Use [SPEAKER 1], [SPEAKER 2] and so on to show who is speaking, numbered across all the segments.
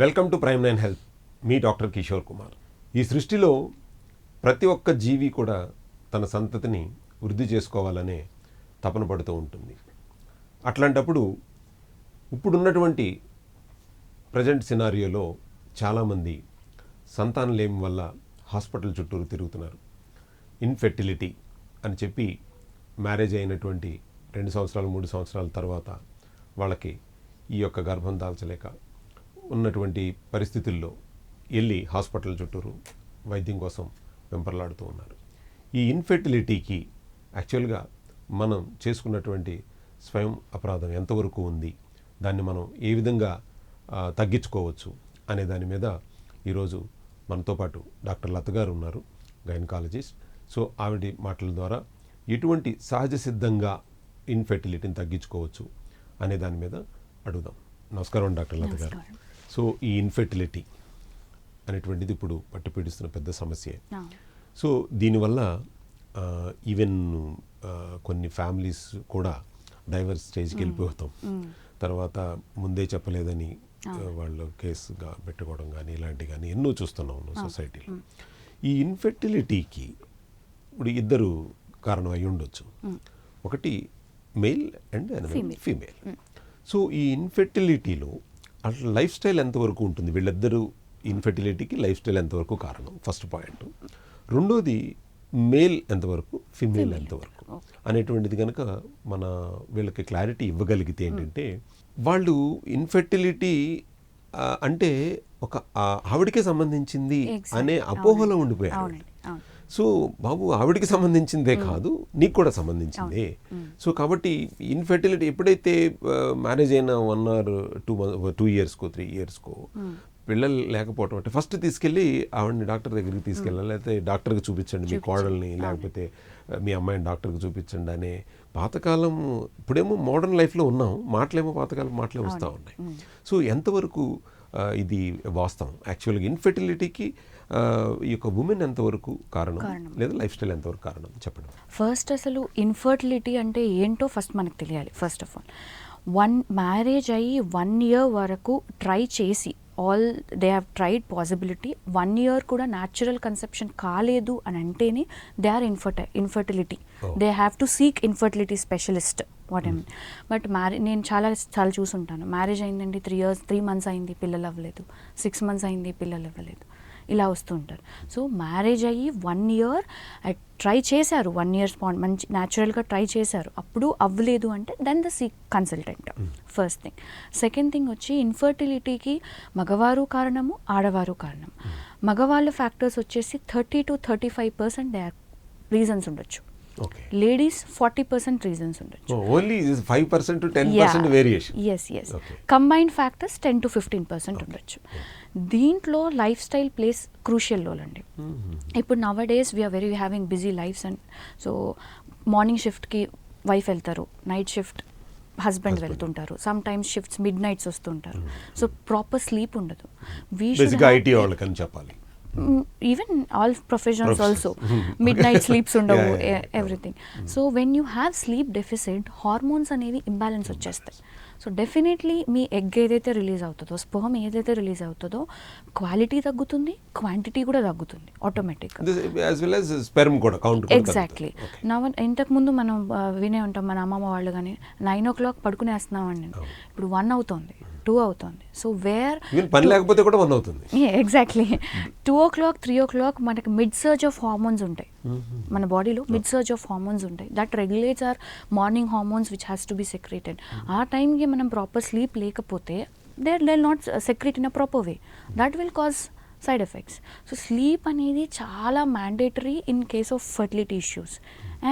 [SPEAKER 1] Welcome to prime nine health. Me doctor Kishore Kumar. ఈ సృష్టిలో ప్రతి ఒక్క జీవి కూడా తన సంతతిని వృద్ధి చేసుకోవాలనే తపన పడుతూ ఉంటుంది. అట్లాంటప్పుడు ఇప్పుడున్నటువంటి ప్రజెంట్ సినారియోలో చాలామంది సంతానలేమి వల్ల హాస్పిటల్ చుట్టూరు తిరుగుతున్నారు. ఇన్ఫెర్టిలిటీ అని చెప్పి మ్యారేజ్ అయినటువంటి 2 సంవత్సరాలు 3 సంవత్సరాల తర్వాత వాళ్ళకి ఈ యొక్క గర్భం దాల్చలేక ఉన్నటువంటి పరిస్థితుల్లో వెళ్ళి హాస్పిటల్ చుట్టూరు వైద్యం కోసం వెంపర్లాడుతూ ఉన్నారు. ఈ ఇన్ఫెర్టిలిటీకి యాక్చువల్గా మనం చేసుకున్నటువంటి స్వయం అపరాధం ఎంతవరకు ఉంది, దాన్ని మనం ఏ విధంగా తగ్గించుకోవచ్చు అనే దాని మీద ఈరోజు మనతో పాటు డాక్టర్ లత గారు ఉన్నారు, గైనకాలజిస్ట్. సో ఆవిడ మాటల ద్వారా ఎటువంటి సహజ సిద్ధంగా ఇన్ఫెర్టిలిటీని తగ్గించుకోవచ్చు అనే దాని మీద అడుగుదాం. నమస్కారం డాక్టర్ లత గారు. సో ఈ ఇన్ఫెర్టిలిటీ అనేటువంటిది ఇప్పుడు పట్టుపీడిస్తున్న పెద్ద సమస్యే. సో దీనివల్ల ఈవెన్ కొన్ని ఫ్యామిలీస్ కూడా డైవర్స్ స్టేజ్కి వెళ్ళిపోతాం. తర్వాత ముందే చెప్పలేదని వాళ్ళు కేసుగా పెట్టుకోవడం కానీ ఇలాంటివి కానీ ఎన్నో చూస్తున్నాం సొసైటీలో. ఈ ఇన్ఫెర్టిలిటీకి ఇప్పుడు ఇద్దరు కారణం అయి ఉండొచ్చు. ఒకటి మెయిల్ అండ్ ఫీమేల్. సో ఈ ఇన్ఫెర్టిలిటీలో అట్లా లైఫ్ స్టైల్ ఎంతవరకు ఉంటుంది, వీళ్ళిద్దరూ ఇన్ఫెర్టిలిటీకి లైఫ్ స్టైల్ ఎంతవరకు కారణం, ఫస్ట్ పాయింట్. రెండోది మేల్ ఎంతవరకు, ఫీమేల్ ఎంతవరకు అనేటువంటిది కనుక మన వీళ్ళకి క్లారిటీ ఇవ్వగలిగితే ఏంటంటే, వాళ్ళు ఇన్ఫెర్టిలిటీ అంటే ఒక ఆవిడకే సంబంధించింది అనే అపోహలో ఉండిపోయారు. సో బాబు ఆవిడికి సంబంధించిందే కాదు, నీకు కూడా సంబంధించిందే. సో కాబట్టి ఇన్ఫెర్టిలిటీ ఎప్పుడైతే మ్యారేజ్ అయిన 1 or 2 yearsకో 3 yearsకో పిల్లలు లేకపోవటం అంటే ఫస్ట్ తీసుకెళ్ళి ఆవిడని డాక్టర్ దగ్గరికి తీసుకెళ్ళాలి, లేకపోతే డాక్టర్కి చూపించండి మీ కోడల్ని, లేకపోతే మీ అమ్మాయిని డాక్టర్కి చూపించండి అనే పాతకాలం. ఇప్పుడేమో మోడర్న్ లైఫ్లో ఉన్నాం, మాటలేమో పాతకాలం మాటలే వస్తూ ఉన్నాయి. సో ఎంతవరకు ఇది వాస్తవం? యాక్చువల్గా ఇన్ఫెర్టిలిటీకి ఈ యొక్క ఉమెన్ ఎంతవరకు కారణం, లేదా లైఫ్ స్టైల్ ఎంతవరకు కారణం చెప్పండి.
[SPEAKER 2] ఫస్ట్ అసలు ఇన్ఫర్టిలిటీ అంటే ఏంటో ఫస్ట్ మనకు తెలియాలి. ఫస్ట్ ఆఫ్ ఆల్ మ్యారేజ్ అయ్యి 1 year వరకు ట్రై చేసి they have tried possibility 1 year కూడా న్యాచురల్ కన్సెప్షన్ కాలేదు అని అంటేనే they are infertility. They have to seek infertility specialist what I mean. But నేను చాలా చూసుంటాను, మ్యారేజ్ అయిందండి 3 months అయింది పిల్లలు అవ్వలేదు, 6 months అయింది పిల్లలు అవ్వలేదు, ఇలా వస్తూ ఉంటారు. సో మ్యారేజ్ అయ్యి 1 year ట్రై చేశారు, 1 year మంచి న్యాచురల్గా ట్రై చేశారు, అప్పుడు అవ్వలేదు అంటే then the seek consultant. First thing. Second thing వచ్చి ఇన్ఫర్టిలిటీకి మగవారు కారణము, ఆడవారు కారణం. మగవాళ్ళ ఫ్యాక్టర్స్ వచ్చేసి 30 to 35% దే ఆర్ రీజన్స్ ఉండొచ్చు. లేడీస్ 40% రీజన్స్ ఉండొచ్చు.
[SPEAKER 1] Only 5% to 10% variation.
[SPEAKER 2] Yes combined factors 10 to 15% ఉండొచ్చు. దీంట్లో life style places crucial role అండి. ఇప్పుడు now days we are having busy lives and so morning షిఫ్ట్కి వైఫ్ వెళ్తారు, నైట్ షిఫ్ట్ హస్బెండ్ వెళ్తుంటారు, some times shifts mid nights వస్తుంటారు. So proper sleep ఉండదు. Even all professions also midnight sleeps ఉండవు, everything. So when you have sleep deficit hormones అనేవి imbalance వచ్చేస్తాయి. So definitely మీ egg ఏదైతే release అవుతుందో, sperm ఏదైతే release అవుతుందో క్వాలిటీ తగ్గుతుంది, క్వాంటిటీ కూడా తగ్గుతుంది ఆటోమేటిక్గా. ఎగ్జాక్ట్లీ. ఇంతకుముందు మనం వినే ఉంటాం, మన అమ్మమ్మ వాళ్ళు కానీ 9 o'clock పడుకునేస్తున్నామండి, ఇప్పుడు 1 అవుతుంది, 2 అవుతుంది. సో వేర్
[SPEAKER 1] పని లేకపోతే కూడా 1 అవుతుంది.
[SPEAKER 2] ఎగ్జాక్ట్లీ. 2 o'clock 3 o'clock మనకి మిడ్ సర్జ్ ఆఫ్ హార్మోన్స్ ఉంటాయి, మన బాడీలో మిడ్ సర్జ్ ఆఫ్ హార్మోన్స్ ఉంటాయి. That regulates our morning hormones which has to be secreted. ఆ టైంకి మనం ప్రాపర్ స్లీప్ లేకపోతే they not secrete in a proper way, that will cause side effects. So sleep అనేది చాలా mandatory in case of fertility issues.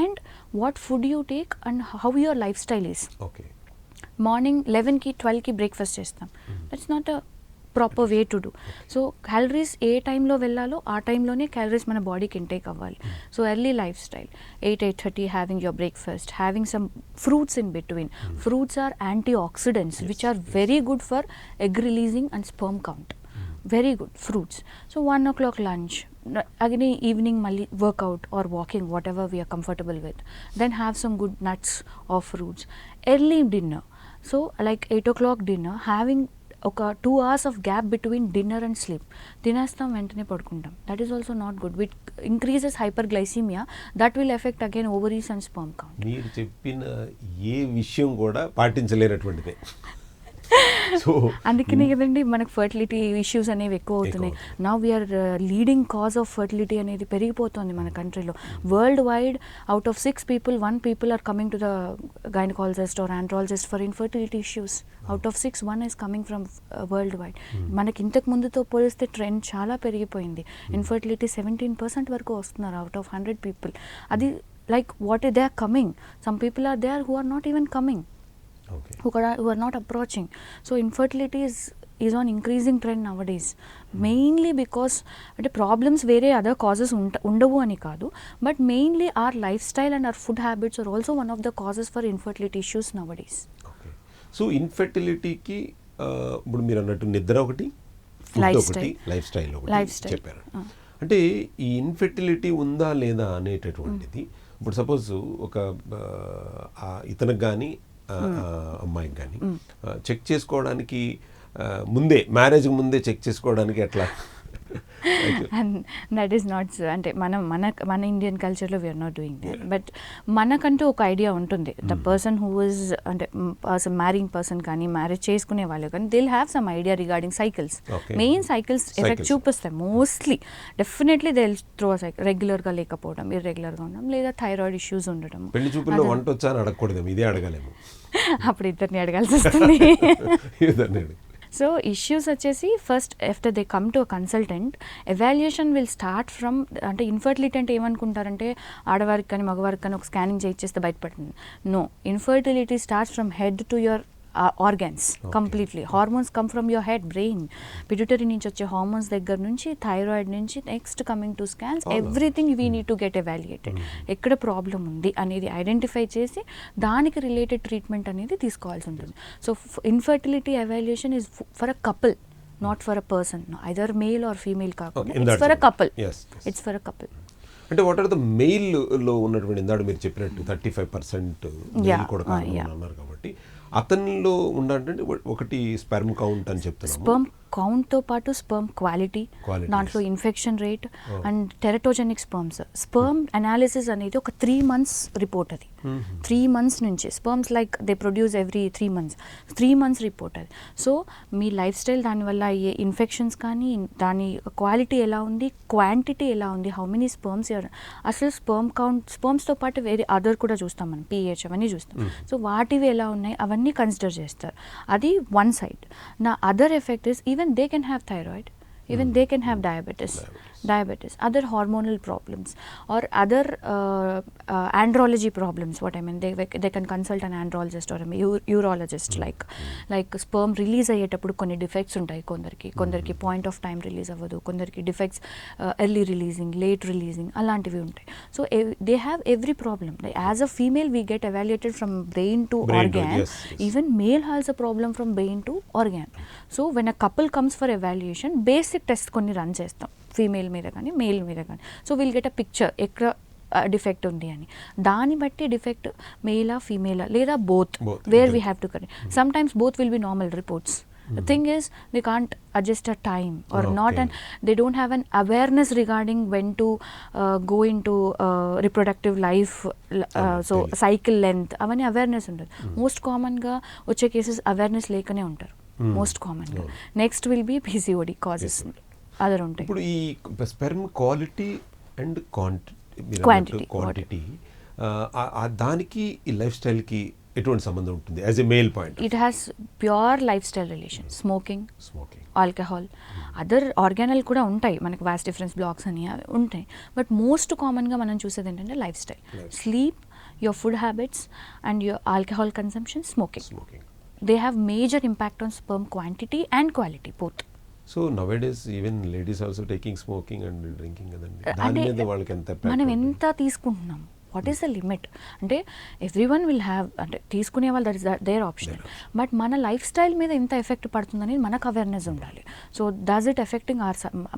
[SPEAKER 2] And what food you take and how your life style is. Morning 11కి 12కి breakfast చేస్తాం, that's not a proper way to do. So calories ఏ టైంలో వెళ్ళాలో ఆ టైంలోనే క్యాలరీస్ మన బాడీకి ఇంటేక్ అవ్వాలి. So early life style 8-8:30 having your breakfast, having some fruits in between. Fruits are antioxidants which are very good for egg releasing and sperm count. Very good fruits. So 1 o'clock lunch, again evening mali workout or walking, whatever we are comfortable with. Then have some good nuts or fruits. Early dinner, so like 8 o'clock dinner, having ఒక 2 hours of gap between dinner and sleep. తినేస్తాం, వెంటనే పడుకుంటాం. That is also not good. It increases hyperglycemia. That will affect again ovaries and sperm count.
[SPEAKER 1] మీరు చెప్పిన ఏ విషయం కూడా పాటించలేనటువంటిదే. So
[SPEAKER 2] అందుకనే కదండి మనకు ఫర్టిలిటీ ఇష్యూస్ అనేవి ఎక్కువ అవుతున్నాయి. Now we are leading cause of fertility అనేది పెరిగిపోతుంది మన కంట్రీలో. World wide out of 6 people 1 people are coming to the gynaecologist or andrologist for infertility issues. Out of 6 1 is coming from world wide. మనకి ఇంతకు ముందుతో పోలిస్తే ట్రెండ్ చాలా పెరిగిపోయింది. ఇన్ఫర్టిలిటీ 17% వరకు వస్తున్నారు అవుట్ ఆఫ్ 100 people. అది like what they are coming. Some people are there who are not even coming, who are not approaching. So infertility is on increasing trend nowadays, mainly because అంటే problems వేరే other causes ఉండవు అని కాదు, but mainly our lifestyle and our food habits are also one of the causes for infertility issues nowadays.
[SPEAKER 1] Okay. So ఇన్ఫెర్టిలిటీకి ఇప్పుడు మీరు అన్నట్టు నిద్ర ఒకటి, ఫుడ్
[SPEAKER 2] Lifestyle.
[SPEAKER 1] ఒకటి, లైఫ్ స్టైల్ ఒకటి
[SPEAKER 2] Lifestyle.
[SPEAKER 1] చెప్పారు. అంటే ఈ ఇన్ఫెర్టిలిటీ ఉందా లేదా అనేటటువంటిది ఇప్పుడు సపోజ్ ఒక ఇతనికి కానీ అమ్మాయికి కానీ చెక్ చేసుకోవడానికి ముందే, మ్యారేజ్కి ముందే చెక్ చేసుకోవడానికి ఎట్లా?
[SPEAKER 2] అండ్ దట్ ఈస్ నాట్ అంటే మన ఇండియన్ కల్చర్లో we're not doing that. But మనకంటూ ఒక ఐడియా ఉంటుంది. ద పర్సన్ హూ ఇస్ అంటే మ్యారింగ్ పర్సన్ కానీ మ్యారేజ్ చేసుకునే వాళ్ళు కానీ they'll have some idea regarding cycles. Main cycles effect చూపిస్తాయి mostly. Definitely they throw cycle. రెగ్యులర్గా లేకపోవడం, ఇర్రెగ్యులర్గా ఉండడం, లేదా థైరాయిడ్ ఇష్యూస్ ఉండడం.
[SPEAKER 1] పెళ్లి చూపుల్లో వంట వచ్చా అని అడగకూడదు, ఇదే అడగాలేము.
[SPEAKER 2] అప్పుడు ఇద్దరిని అడగాల్సి వస్తుంది.
[SPEAKER 1] ఇద్దరిని
[SPEAKER 2] సో ఇష్యూస్ వచ్చేసి first after they come to a consultant, evaluation will start from అంటే ఇన్ఫర్టిలిటీ అంటే ఏమనుకుంటారంటే ఆడవారికి కానీ మగవారికి కానీ ఒక స్కానింగ్ చేయిస్తే బయటపడుతుంది. No, infertility starts from head to your organs completely. Hormones come from your head, brain, pituitary నుంచి వచ్చే హార్మోన్స్ దగ్గర నుంచి, థైరాయిడ్ నుంచి, next coming to scans, everything we need to get evaluated. ఎక్కడ ప్రాబ్లం ఉంది అనేది ఐడెంటిఫై చేసి దానికి రిలేటెడ్ ట్రీట్మెంట్ అనేది తీసుకోవాల్సి ఉంటుంది. So infertility evaluation is for a couple, not for a person, either male or female కాకుండా it's for a couple. It's for a couple.
[SPEAKER 1] అంటే వాట్ ఆర్ ద మెయిల్లో ఉన్నటువంటి ఇందాక మీరు చెప్పినట్టు 35% మెయిల్ కూడా అన్నారు కాబట్టి అతనిలో ఉండాలంటే ఒకటి స్పెర్మ్ కౌంట్ అని చెప్తున్నాము.
[SPEAKER 2] స్పెర్మ్ కౌంట్తో పాటు స్పెర్మ్ క్వాలిటీ, దాంట్లో infection rate and teratogenic sperms. Sperm analysis అనేది ఒక 3 months రిపోర్ట్. అది 3 months నుంచి sperms like they produce every 3 months, 3 months report అది. సో మీ లైఫ్ స్టైల్ దానివల్ల అయ్యే ఇన్ఫెక్షన్స్ కానీ, దాని క్వాలిటీ ఎలా ఉంది, క్వాంటిటీ ఎలా ఉంది, హౌ మెనీ స్పెర్మ్స్, అసలు స్పెర్మ్ కౌంట్, స్పెర్మ్స్తో పాటు వేరే అదర్ కూడా చూస్తాం మనం, pH అవన్నీ చూస్తాం. సో వాటివి ఎలా ఉన్నాయి అవన్నీ కన్సిడర్ చేస్తారు. అది వన్ సైడ్. నా other effect is even they can have thyroid, even they can have diabetes, other hormonal problems or other andrology problems. What I mean, they can consult an andrologist or a urologist. like sperm release అయ్యేటప్పుడు కొన్ని defects ఉంటాయి కొందరికి point of time release అవ్వదు, కొందరికి defects early releasing, late releasing అలాంటివి ఉంటాయి. So they have every problem. As a female we get evaluated from brain to organ. Even male has a problem from brain to organ. So when a couple comes for evaluation, basic tests కొన్ని run చేస్తాం female మీద కానీ male మీద కానీ. So will get a picture ఎక్కడ defect ఉంది అని. దాన్ని బట్టి డిఫెక్ట్ మేలా ఫీమేలా లేదా both, where we have to correct. Some times both will be normal reports. The thing is they can't adjust a time or not, and they don't have an awareness regarding when to go into reproductive life, so cycle length avani awareness ఉండదు. Most కామన్గా వచ్చే cases awareness లేకనే ఉంటారు most కామన్గా. Next will be PCOD causes other ఉంటాయి.
[SPEAKER 1] ఇప్పుడు ఈ sperm quality and quantity దానికి ఈ లైఫ్ స్టైల్కి ఎటువంటి సంబంధం ఉంటుంది as a male point?
[SPEAKER 2] It has pure lifestyle relation. Smoking, alcohol, other ఆర్గానల్ కూడా ఉంటాయి మనకి, వాస్ట్ డిఫరెన్స్ బ్లాక్స్ అని అవి ఉంటాయి. బట్ మోస్ట్ కామన్గా మనం చూసేది ఏంటంటే life style, sleep, your food habits and your alcohol consumption, smoking. They have major impact on sperm quantity and quality both.
[SPEAKER 1] So nowadays even ladies also taking smoking and drinking కదండి, దాని మీద వాళ్ళకి ఎంత
[SPEAKER 2] మనం ఎంత తీసుకుంటున్నాం, వాట్ ఈస్ ద లిమిట్ అంటే every one will have, అంటే తీసుకునే వాళ్ళు that is their option. But మన లైఫ్ స్టైల్ మీద ఎంత ఎఫెక్ట్ పడుతుందని మనకు అవేర్నెస్ ఉండాలి. So does it affecting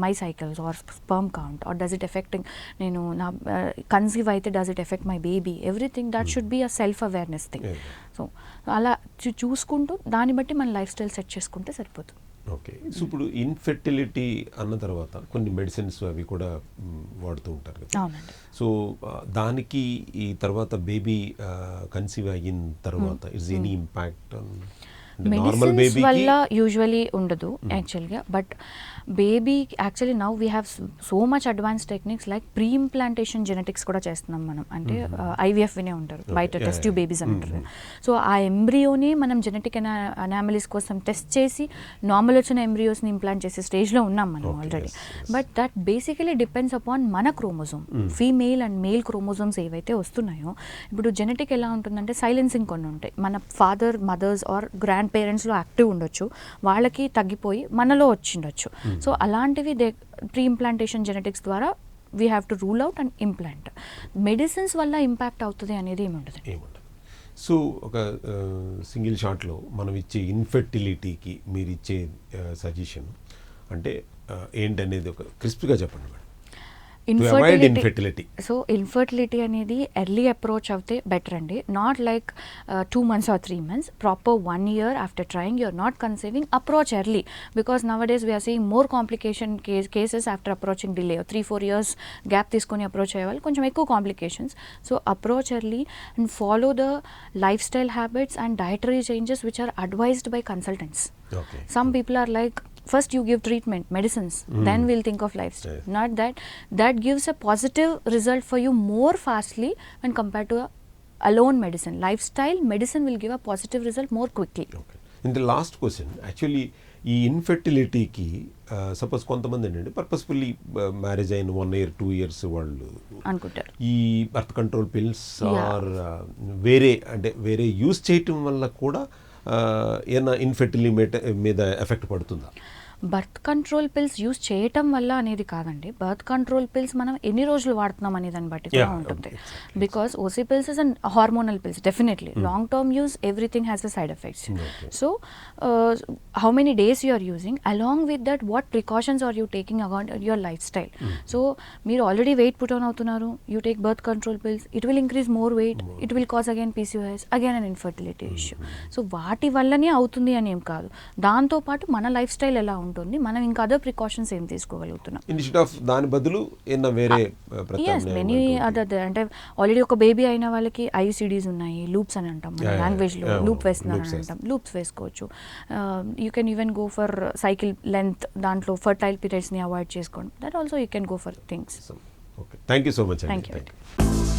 [SPEAKER 2] my cycles or sperm count, or does it affecting, నేను నా కన్సీవ్ అయితే does it affect my baby, everything that should be a self awareness thing. So so అలా చూసుకుంటూ దాన్ని బట్టి మన లైఫ్ స్టైల్ సెట్ చేసుకుంటే సరిపోతుంది.
[SPEAKER 1] ఓకే. సో ఇప్పుడు ఇన్ఫెర్టిలిటీ అన్న తర్వాత కొన్ని మెడిసిన్స్ అవి కూడా వాడుతూ ఉంటారు కదా.
[SPEAKER 2] అవునండి.
[SPEAKER 1] సో దానికి ఈ తర్వాత బేబీ కన్సీవ్ అయిన తర్వాత it's any impact normal
[SPEAKER 2] medicines
[SPEAKER 1] baby
[SPEAKER 2] వల్ల యూజువలీ ఉండదు యాక్చువల్గా, but baby actually now we have so much advance techniques like pre implantation genetics కూడా చేస్తున్నాం మనం. అంటే ఐవీఎఫ్ వినే ఉంటారు, బయట టెస్ట్ ట్యూబ్ బేబీస్ అని అంటారు. సో ఆ ఎంబ్రియోని మనం జెనెటిక్ అనామలీస్ కోసం టెస్ట్ చేసి నార్మల్ వచ్చిన ఎంబ్రియోస్ని ఇంప్లాంట్ చేసే స్టేజ్లో ఉన్నాం మనం already. But that basically depends upon మన chromosome. Female and male chromosomes ఏవైతే వస్తున్నాయో, ఇప్పుడు జెనెటిక్ ఎలా ఉంటుందంటే సైలెన్సింగ్ కొన్ని ఉంటాయి. మన ఫాదర్ మదర్స్ ఆర్ గ్రాండ్ పేరెంట్స్లో యాక్టివ్ ఉండొచ్చు, వాళ్ళకి తగ్గిపోయి మనలో వచ్చిండొచ్చు. సో అలాంటివి ప్రీ ఇంప్లాంటేషన్ జెనెటిక్స్ ద్వారా we have to rule out and implant. Medicines వల్ల ఇంపాక్ట్ అవుతుంది అనేది ఏముండదు.
[SPEAKER 1] సో ఒక సింగిల్ షాట్లో మనం ఇచ్చే ఇన్ఫెర్టిలిటీకి మీరు ఇచ్చే సజెషన్ అంటే ఏంటనేది ఒక క్రిస్ప్గా చెప్పండి మేడం.
[SPEAKER 2] ఇన్ఫర్టిలిటీ. సో ఇన్ఫర్టిలిటీ అనేది ఎర్లీ అప్రోచ్ అవుతే బెటర్ అండి. Not like 2 months or 3 months. Proper 1 year after trying you're not conceiving, approach early. Because now days we're seeing more complication cases after approaching delay. 3-4 years gap తీసుకొని approach అయ్యే వాళ్ళు కొంచెం ఎక్కువ complications. So approach early and follow the life style habits and dietary changes which are advised by consultants. Some people are like, first you give treatment, medicines, then we'll think of lifestyle.
[SPEAKER 1] Yes.
[SPEAKER 2] Not that gives a positive result for you more fastly when compared to alone medicine. Lifestyle medicine will give a positive result more quickly.
[SPEAKER 1] Okay. In the last question, actually ఈ ఇన్ఫెర్టిలిటీకి suppose కొంతమంది ఏంటంటే purposefully marriage అయిన 1 year 2 years వాళ్ళు
[SPEAKER 2] అనుకుంటారు
[SPEAKER 1] ఈ birth control pills are వేరే use చేయటం వల్ల కూడా ఏమైనా ఇన్ఫెర్టిలిటీ మీద ఎఫెక్ట్ పడుతుందా?
[SPEAKER 2] బర్త్ కంట్రోల్ పిల్స్ యూస్ చేయటం వల్ల అనేది కాదండి. బర్త్ కంట్రోల్ పిల్స్ మనం ఎన్ని రోజులు వాడుతున్నాం అనే దాన్ని బట్టి కూడా ఉంటుంది. Because OC pills is and hormonal pills, definitely long term use everything has the side effects. So how many days you are using, along with that what precautions are you taking about your life style. So మీరు already weight put on అవుతున్నారు, you take birth control pills, it will increase more weight, it will cause again PCOS, again an infertility issue. So వాటి వల్లనే అవుతుంది అని ఏం కాదు. దాంతోపాటు మన లైఫ్ స్టైల్ ఎలా ఉంటుంది, మనం ఇంకా అదర్ ప్రికాషన్స్ ఏం తీసుకోగలుగుతున్నాం.
[SPEAKER 1] ఇన్స్టెడ్ ఆఫ్ దాని బదులు ఏమైనా వేరే
[SPEAKER 2] మెనీ అదర్, అంటే ఆల్రెడీ ఒక బేబీ అయిన వాళ్ళకి IUCDs ఉన్నాయి, లూప్స్ అని అంటాం మన లాంగ్వేజ్లో, లూప్ వేస్తున్నారు అని అంటాం, లూప్స్ వేసుకోవచ్చు. You can even go for cycle length, దాంట్లో ఫర్టైల్ పీరియడ్స్ని అవాయిడ్ చేసుకోండి. That also you can go for things.
[SPEAKER 1] Okay, thank you so much.
[SPEAKER 2] Thank you.